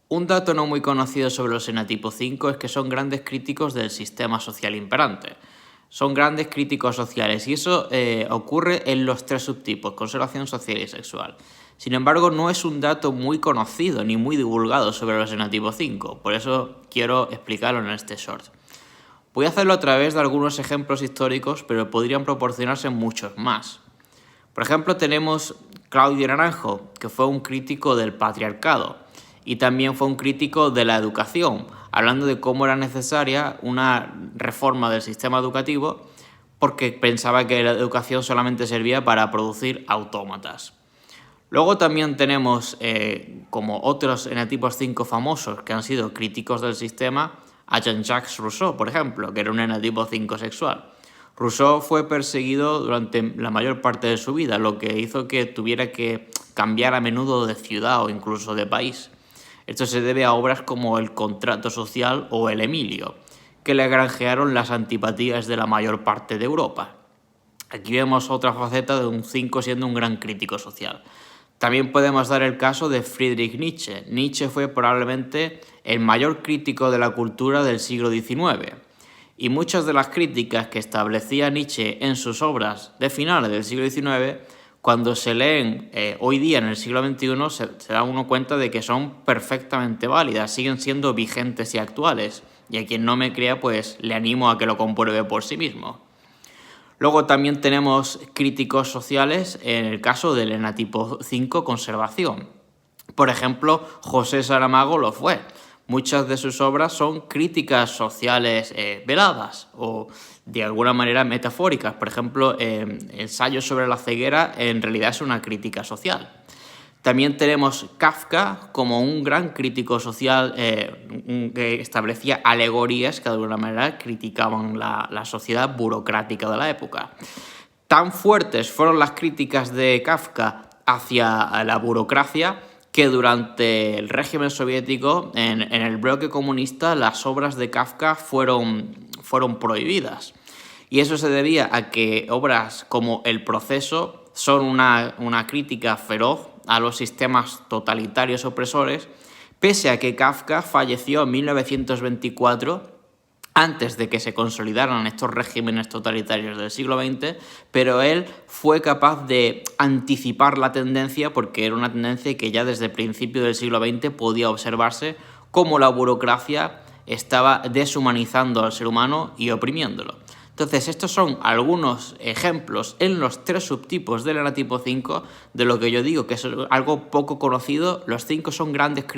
Un dato no muy conocido sobre los enatipo 5 es que son grandes críticos del sistema social imperante. Son grandes críticos sociales y eso ocurre en los tres subtipos, conservación social y sexual. Sin embargo, no es un dato muy conocido ni muy divulgado sobre los enatipo 5, por eso quiero explicarlo en este short. Voy a hacerlo a través de algunos ejemplos históricos, pero podrían proporcionarse muchos más. Por ejemplo, tenemos Claudio Naranjo, que fue un crítico del patriarcado y también fue un crítico de la educación, hablando de cómo era necesaria una reforma del sistema educativo porque pensaba que la educación solamente servía para producir autómatas. Luego también tenemos como otros enatipos 5 famosos que han sido críticos del sistema a Jean-Jacques Rousseau, por ejemplo, que era un enatipo 5 sexual. Rousseau fue perseguido durante la mayor parte de su vida, lo que hizo que tuviera que cambiar a menudo de ciudad o incluso de país. Esto se debe a obras como El contrato social o El Emilio, que le granjearon las antipatías de la mayor parte de Europa. Aquí vemos otra faceta de un 5 siendo un gran crítico social. También podemos dar el caso de Friedrich Nietzsche. Nietzsche fue probablemente el mayor crítico de la cultura del siglo XIX. Y muchas de las críticas que establecía Nietzsche en sus obras de finales del siglo XIX, cuando se leen hoy día en el siglo XXI, se da uno cuenta de que son perfectamente válidas, siguen siendo vigentes y actuales. Y a quien no me crea, pues le animo a que lo compruebe por sí mismo. Luego también tenemos críticos sociales en el caso del enatipo 5 conservación. Por ejemplo, José Saramago lo fue. Muchas de sus obras son críticas sociales veladas o de alguna manera metafóricas. Por ejemplo, Ensayo sobre la ceguera en realidad es una crítica social. También tenemos Kafka como un gran crítico social que establecía alegorías que de alguna manera criticaban la sociedad burocrática de la época. Tan fuertes fueron las críticas de Kafka hacia la burocracia que durante el régimen soviético, en el bloque comunista, las obras de Kafka fueron prohibidas. Y eso se debía a que obras como El proceso son una crítica feroz a los sistemas totalitarios opresores, pese a que Kafka falleció en 1924, antes de que se consolidaran estos regímenes totalitarios del siglo XX, pero él fue capaz de anticipar la tendencia porque era una tendencia que ya desde el principio del siglo XX podía observarse cómo la burocracia estaba deshumanizando al ser humano y oprimiéndolo. Entonces, estos son algunos ejemplos en los tres subtipos del enatipo 5 de lo que yo digo que es algo poco conocido. Los 5 son grandes críticos